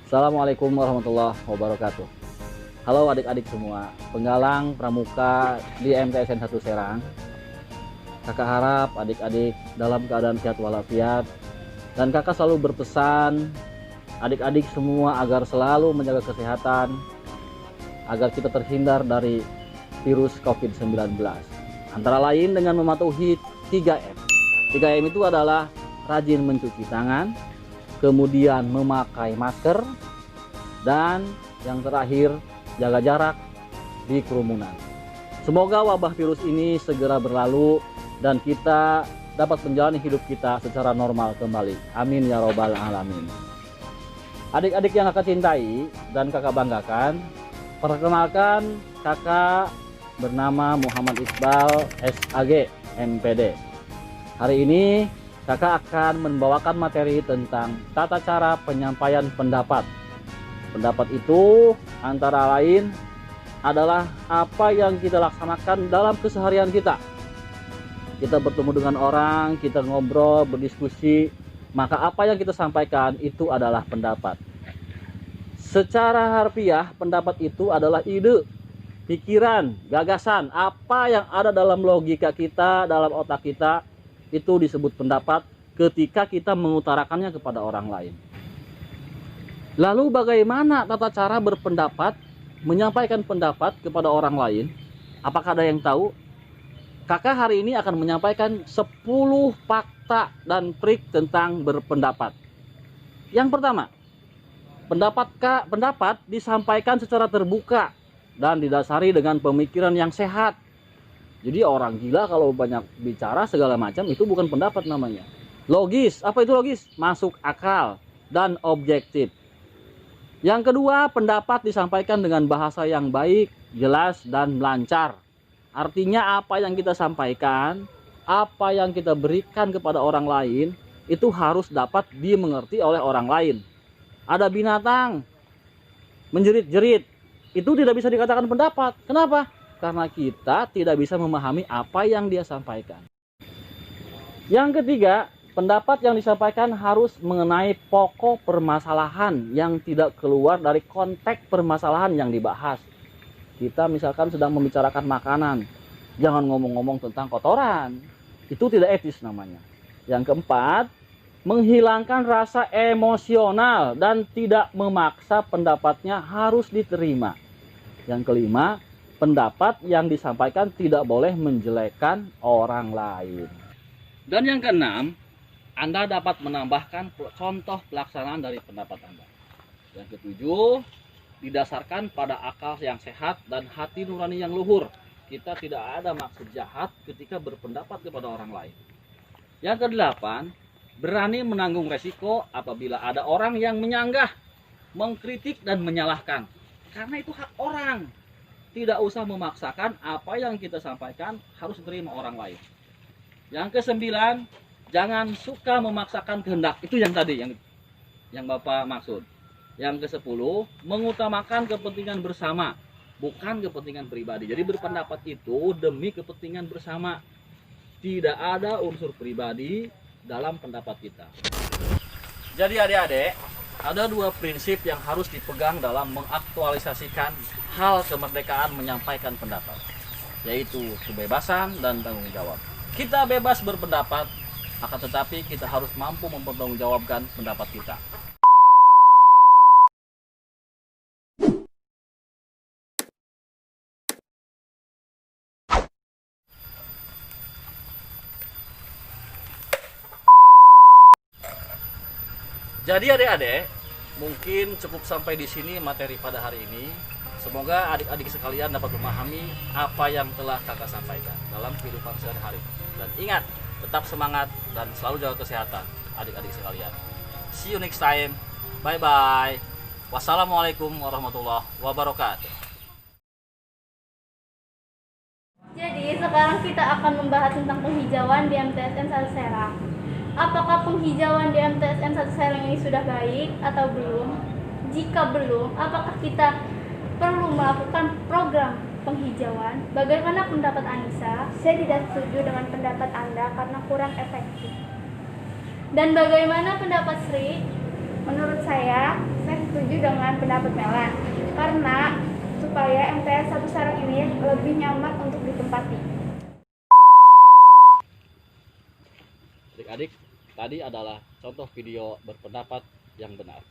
Assalamualaikum warahmatullahi wabarakatuh. Halo adik-adik semua, penggalang pramuka di MTSN 1 Serang. Kakak harap adik-adik dalam keadaan sehat walafiat, dan kakak selalu berpesan adik-adik semua agar selalu menjaga kesehatan, agar kita terhindar dari virus COVID-19. Antara lain dengan mematuhi 3M. 3M itu adalah rajin mencuci tangan, kemudian memakai masker, dan yang terakhir jaga jarak di kerumunan. Semoga wabah virus ini segera berlalu dan kita dapat menjalani hidup kita secara normal kembali. Amin ya robbal alamin. Adik-adik yang kakak cintai dan kakak banggakan, perkenalkan kakak bernama Muhammad Iqbal SAG MPD. Hari ini kakak akan membawakan materi tentang tata cara penyampaian pendapat. Pendapat itu antara lain adalah apa yang kita laksanakan dalam keseharian kita. Kita bertemu dengan orang, kita ngobrol, berdiskusi, maka apa yang kita sampaikan itu adalah pendapat. Secara harfiah, pendapat itu adalah ide, pikiran, gagasan, apa yang ada dalam logika kita, dalam otak kita, itu disebut pendapat ketika kita mengutarakannya kepada orang lain. Lalu bagaimana tata cara berpendapat, menyampaikan pendapat kepada orang lain? Apakah ada yang tahu? Kakak hari ini akan menyampaikan 10 fakta dan trik tentang berpendapat. Yang pertama, pendapat disampaikan secara terbuka dan didasari dengan pemikiran yang sehat. Jadi orang gila kalau banyak bicara segala macam itu bukan pendapat namanya. Logis, apa itu logis? Masuk akal dan objektif. Yang kedua, pendapat disampaikan dengan bahasa yang baik, jelas, dan lancar. Artinya apa yang kita sampaikan, apa yang kita berikan kepada orang lain, itu harus dapat dimengerti oleh orang lain. Ada binatang menjerit-jerit, itu tidak bisa dikatakan pendapat. Kenapa? Karena kita tidak bisa memahami apa yang dia sampaikan. Yang ketiga, pendapat yang disampaikan harus mengenai pokok permasalahan yang tidak keluar dari konteks permasalahan yang dibahas. Kita misalkan sedang membicarakan makanan, jangan ngomong-ngomong tentang kotoran. Itu tidak etis namanya. Yang keempat, menghilangkan rasa emosional dan tidak memaksa pendapatnya harus diterima. Yang kelima, pendapat yang disampaikan tidak boleh menjelekkan orang lain. Dan yang keenam, Anda dapat menambahkan contoh pelaksanaan dari pendapat Anda. Yang ketujuh, didasarkan pada akal yang sehat dan hati nurani yang luhur. Kita tidak ada maksud jahat ketika berpendapat kepada orang lain. Yang kedelapan, berani menanggung resiko apabila ada orang yang menyanggah, mengkritik dan menyalahkan. Karena itu hak orang. Tidak usah memaksakan apa yang kita sampaikan harus diterima orang lain. Yang kesembilan, jangan suka memaksakan kehendak. Itu yang tadi yang Bapak maksud. Yang kesepuluh, mengutamakan kepentingan bersama, bukan kepentingan pribadi. Jadi berpendapat itu demi kepentingan bersama. Tidak ada unsur pribadi dalam pendapat kita. Jadi adik-adik, ada dua prinsip yang harus dipegang dalam mengaktualisasikan hal kemerdekaan menyampaikan pendapat, yaitu kebebasan dan tanggung jawab. Kita bebas berpendapat, akan tetapi kita harus mampu mempertanggungjawabkan pendapat kita. Jadi adik-adik, mungkin cukup sampai di sini materi pada hari ini. Semoga adik-adik sekalian dapat memahami apa yang telah kakak sampaikan dalam kehidupan sehari-hari. Dan ingat, tetap semangat dan selalu jaga kesehatan adik-adik sekalian. See you next time. Bye-bye. Wassalamualaikum warahmatullahi wabarakatuh. Jadi sekarang kita akan membahas tentang penghijauan di MTSN 1 Serang. Apakah penghijauan di MTSN 1 Serang ini sudah baik atau belum? Jika belum, apakah kita perlu melakukan program penghijauan? Bagaimana pendapat Anissa? Saya tidak setuju dengan pendapat Anda karena kurang efektif. Dan bagaimana pendapat Sri? Menurut saya setuju dengan pendapat Melan karena supaya MTS 1 Serang ini lebih nyaman untuk ditempati. Adik-adik, tadi adalah contoh video berpendapat yang benar.